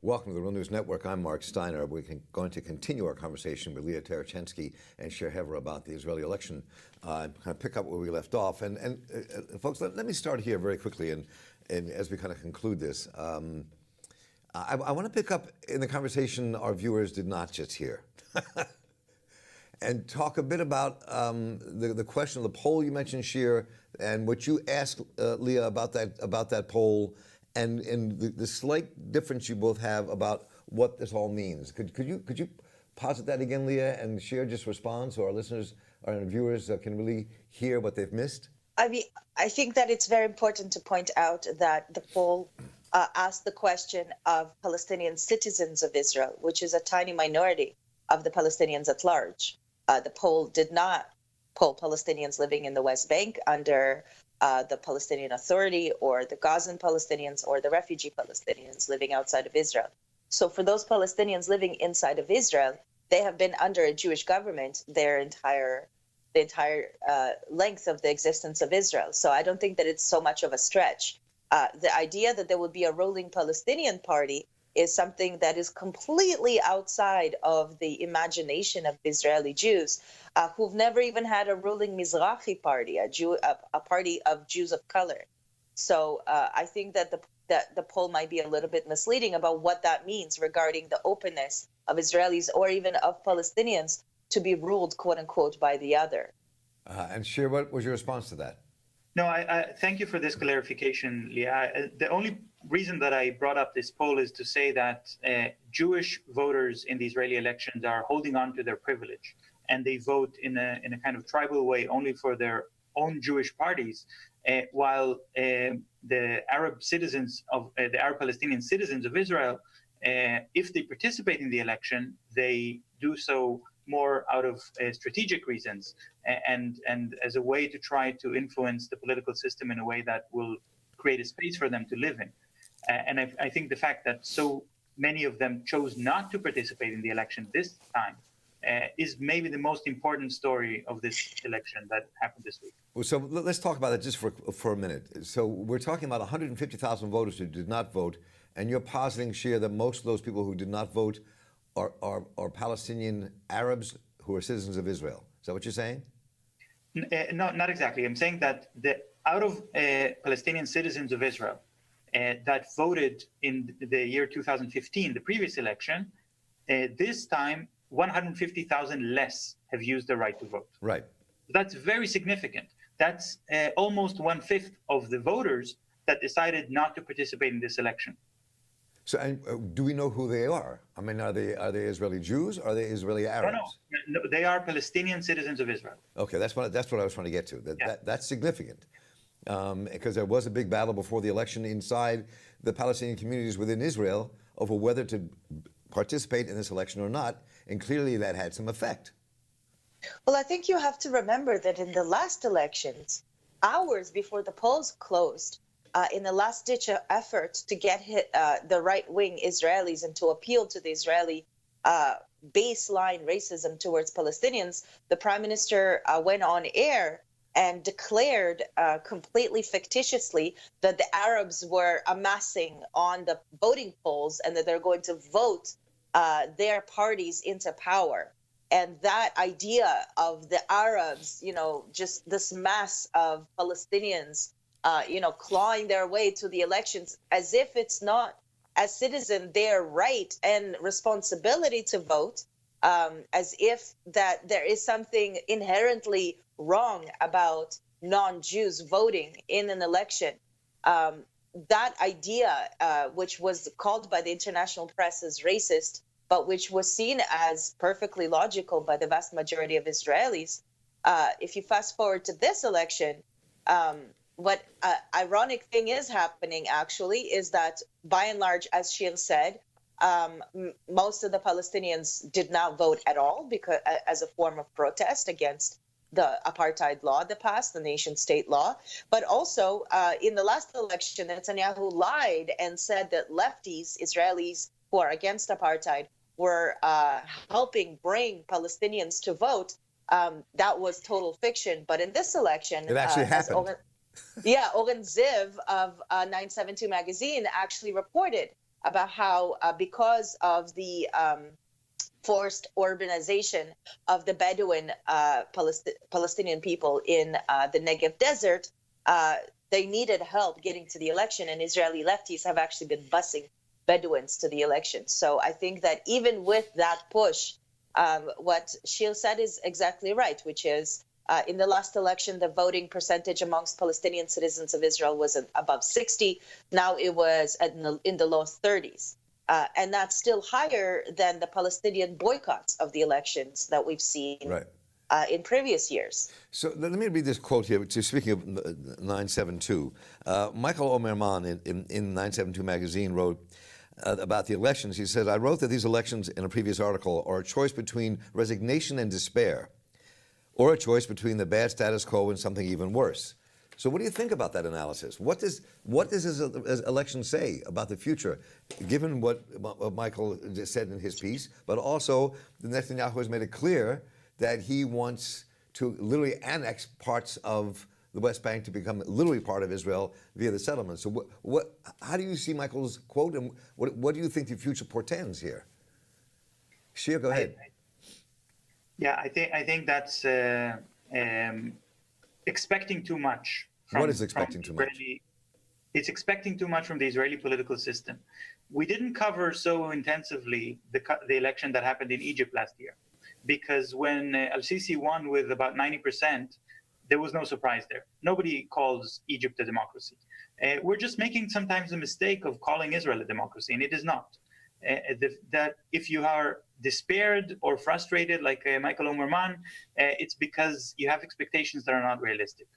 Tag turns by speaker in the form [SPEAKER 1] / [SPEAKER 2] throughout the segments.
[SPEAKER 1] Welcome to the Real News Network. I'm Mark Steiner. We're going to continue our conversation with Tarachansky and Shir Hever about the Israeli election. Kind of pick up where we left off. And folks, let me start here very quickly. And as we kind of conclude this, I want to pick up in the conversation our viewers did not just hear. And talk a bit about the question of the poll you mentioned, Shir, and what you asked Leah about that poll, and the slight difference you both have about what this all means. Could you posit that again, Leah, and Shir just respond so our listeners, our viewers can really hear what they've missed?
[SPEAKER 2] I think that it's very important to point out that the poll asked the question of Palestinian citizens of Israel, which is a tiny minority of the Palestinians at large. The poll did not poll Palestinians living in the West Bank under the Palestinian Authority, or the Gazan Palestinians, or the refugee Palestinians living outside of Israel. So for those Palestinians living inside of Israel, they have been under a Jewish government the entire length of the existence of Israel. So I don't think that it's so much of a stretch. The idea that there would be a ruling Palestinian party is something that is completely outside of the imagination of Israeli Jews, who've never even had a ruling Mizrahi party, a party of Jews of color. So I think that the poll might be a little bit misleading about what that means regarding the openness of Israelis or even of Palestinians to be ruled, quote unquote, by the other.
[SPEAKER 1] And Shir, what was your response to that?
[SPEAKER 3] No, I thank you for this clarification, Leah. The only reason that I brought up this poll is to say that Jewish voters in the Israeli elections are holding on to their privilege, and they vote in a kind of tribal way only for their own Jewish parties, while the Arab Palestinian citizens of Israel, if they participate in the election, they do so more out of strategic reasons and as a way to try to influence the political system in a way that will create a space for them to live in. And I think the fact that so many of them chose not to participate in the election this time is maybe the most important story of this election that happened this week.
[SPEAKER 1] Well, so let's talk about that just for a minute. So we're talking about 150,000 voters who did not vote, and you're positing, Shir, that most of those people who did not vote are Palestinian Arabs who are citizens of Israel. Is that what you're saying?
[SPEAKER 3] No, not exactly. I'm saying that out of Palestinian citizens of Israel that voted in the year 2015, the previous election, this time 150,000 less have used the right to vote.
[SPEAKER 1] Right.
[SPEAKER 3] That's very significant. That's almost 1/5 of the voters that decided not to participate in this election.
[SPEAKER 1] So, and do we know who they are? I mean, are they Israeli Jews? Or are they Israeli Arabs?
[SPEAKER 3] No, they are Palestinian citizens of Israel.
[SPEAKER 1] Okay, that's what I was trying to get to. That's significant, because there was a big battle before the election inside the Palestinian communities within Israel over whether to participate in this election or not, and clearly that had some effect.
[SPEAKER 2] Well, I think you have to remember that in the last elections, hours before the polls closed, in the last-ditch effort to get the right-wing Israelis and to appeal to the Israeli baseline racism towards Palestinians, the prime minister went on air and declared completely fictitiously that the Arabs were amassing on the voting polls and that they're going to vote their parties into power. And that idea of the Arabs, just this mass of Palestinians clawing their way to the elections, as if it's not, as citizen, their right and responsibility to vote, as if that there is something inherently wrong about non-Jews voting in an election. That idea, which was called by the international press as racist, but which was seen as perfectly logical by the vast majority of Israelis, if you fast forward to this election, what ironic thing is happening, actually, is that by and large, as Shir said, most of the Palestinians did not vote at all because as a form of protest against the apartheid law that passed, the nation-state law. But also, in the last election, Netanyahu lied and said that lefties, Israelis who are against apartheid, were helping bring Palestinians to vote. That was total fiction. But in this election,
[SPEAKER 1] it actually happened.
[SPEAKER 2] Oren Ziv of 972 magazine actually reported about how because of the forced urbanization of the Bedouin Palestinian people in the Negev desert, they needed help getting to the election, and Israeli lefties have actually been busing Bedouins to the election. So I think that even with that push, what Shir said is exactly right, which is in the last election, the voting percentage amongst Palestinian citizens of Israel was above 60. Now it was in the low 30s. And that's still higher than the Palestinian boycotts of the elections that we've seen in previous years.
[SPEAKER 1] So let me read this quote here. Speaking of 972, Michael Omerman in 972 magazine wrote about the elections. He said, I wrote that these elections in a previous article are a choice between resignation and despair, or a choice between the bad status quo and something even worse. So what do you think about that analysis? What does this election say about the future, given what Michael just said in his piece, but also Netanyahu has made it clear that he wants to literally annex parts of the West Bank to become literally part of Israel via the settlement. So how do you see Michael's quote, and what do you think the future portends here? Shir, go ahead.
[SPEAKER 3] I think that's expecting too much.
[SPEAKER 1] What is expecting too much?
[SPEAKER 3] It's expecting too much from the Israeli political system. We didn't cover so intensively the election that happened in Egypt last year, because when al-Sisi won with about 90%, there was no surprise there. Nobody calls Egypt a democracy. We're just making sometimes the mistake of calling Israel a democracy, and it is not. That if you are despaired or frustrated, like Michael Omerman, it's because you have expectations that are not realistic.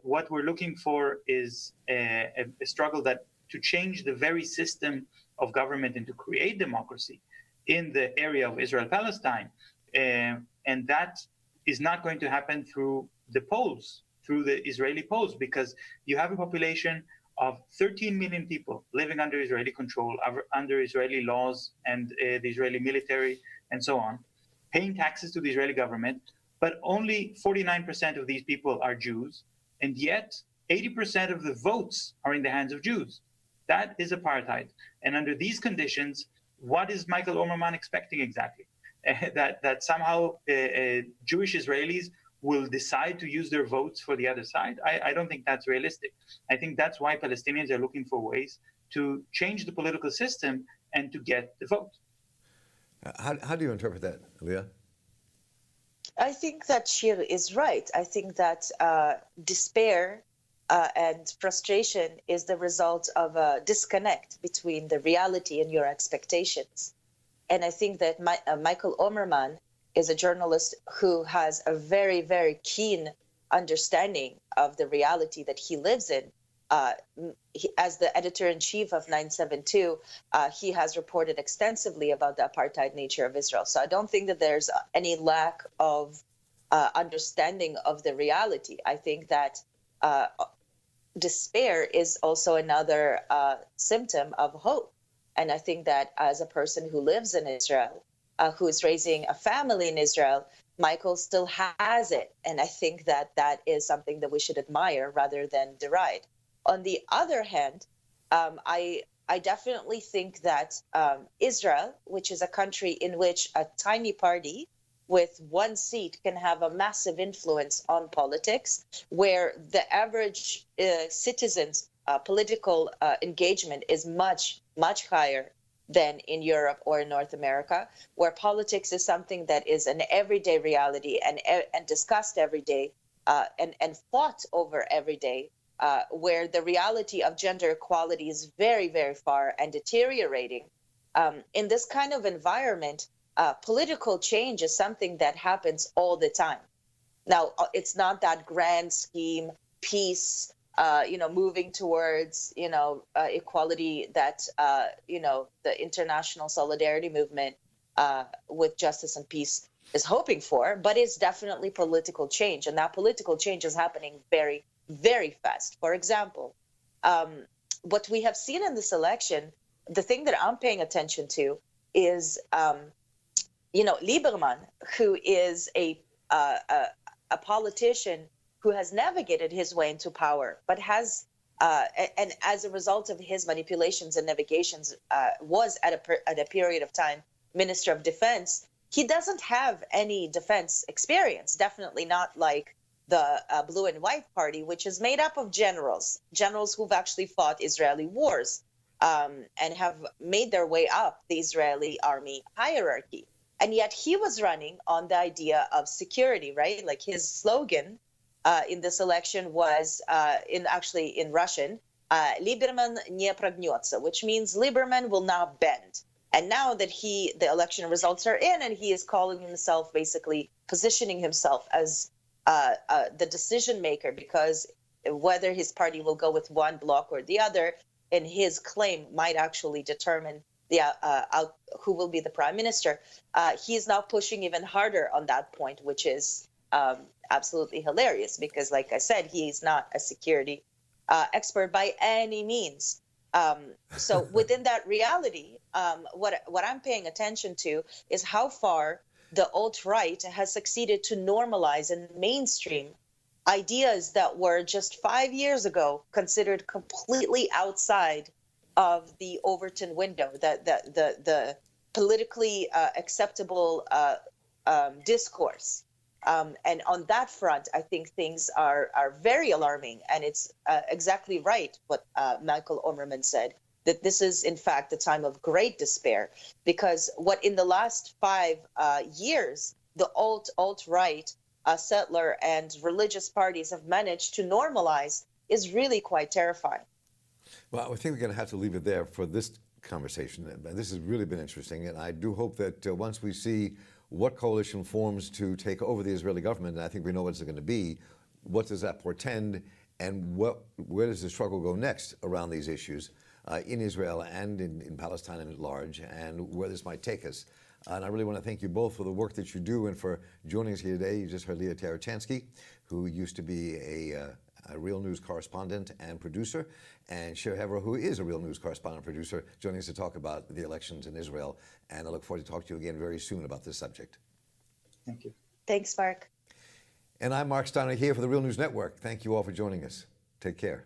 [SPEAKER 3] What we're looking for is a struggle to change the very system of government and to create democracy in the area of Israel-Palestine. And that is not going to happen through the polls, through the Israeli polls, because you have a population of 13 million people living under Israeli control, under Israeli laws and the Israeli military and so on, paying taxes to the Israeli government, but only 49% of these people are Jews, and yet 80% of the votes are in the hands of Jews. That is apartheid. And under these conditions, what is Michael Omerman expecting exactly? That somehow Jewish Israelis will decide to use their votes for the other side? I don't think that's realistic. I think that's why Palestinians are looking for ways to change the political system and to get the vote.
[SPEAKER 1] How do you interpret that, Leah?
[SPEAKER 2] I think that Shir is right. I think that despair and frustration is the result of a disconnect between the reality and your expectations. And I think that Michael Omerman is a journalist who has a very, very keen understanding of the reality that he lives in. As the editor-in-chief of 972, he has reported extensively about the apartheid nature of Israel. So I don't think that there's any lack of understanding of the reality. I think that despair is also another symptom of hope. And I think that as a person who lives in Israel, who is raising a family in Israel, Michael still has it. And I think that that is something that we should admire rather than deride. On the other hand, I definitely think that Israel, which is a country in which a tiny party with one seat can have a massive influence on politics, where the average citizen's political engagement is much, much higher than in Europe or in North America, where politics is something that is an everyday reality and discussed every day and fought over every day, where the reality of gender equality is very, very far and deteriorating. In this kind of environment, political change is something that happens all the time. Now, it's not that grand scheme, peace, moving towards, equality that, the international solidarity movement with justice and peace is hoping for, but it's definitely political change. And that political change is happening very, very fast. For example, what we have seen in this election, the thing that I'm paying attention to is, Lieberman, who is a politician who has navigated his way into power, but has and as a result of his manipulations and navigations, was at a period of time Minister of Defense. He doesn't have any defense experience, definitely not like the Blue and White Party, which is made up of generals who've actually fought Israeli wars, and have made their way up the Israeli army hierarchy. And yet he was running on the idea of security, right? Like his slogan in this election was in Russian, Lieberman не прогнется, which means Lieberman will not bend. And now that the election results are in, and he is calling himself, basically positioning himself as the decision maker, because whether his party will go with one bloc or the other, in his claim, might actually determine who will be the prime minister. He is now pushing even harder on that point, which is absolutely hilarious, because, like I said, he is not a security expert by any means. So within that reality, what I'm paying attention to is how far the alt-right has succeeded to normalize and mainstream ideas that were just 5 years ago considered completely outside of the Overton window, the politically acceptable discourse. And on that front, I think things are very alarming. And it's exactly right what Michael Omerman said, that this is, in fact, a time of great despair, because what in the last 5 years, the alt-right, settler and religious parties have managed to normalize is really quite terrifying.
[SPEAKER 1] Well, I think we're going to have to leave it there for this conversation. This has really been interesting, and I do hope that once we see what coalition forms to take over the Israeli government, and I think we know what it's going to be, what does that portend, and where does the struggle go next around these issues in Israel and in Palestine at large, and where this might take us. And I really want to thank you both for the work that you do and for joining us here today. You just heard Leah Tarachansky, who used to be a Real News correspondent and producer, and Shir Hever, who is a Real News correspondent and producer, joining us to talk about the elections in Israel. And I look forward to talking to you again very soon about this subject.
[SPEAKER 3] Thank you.
[SPEAKER 2] Thanks, Mark.
[SPEAKER 1] And I'm Mark Steiner here for the Real News Network. Thank you all for joining us. Take care.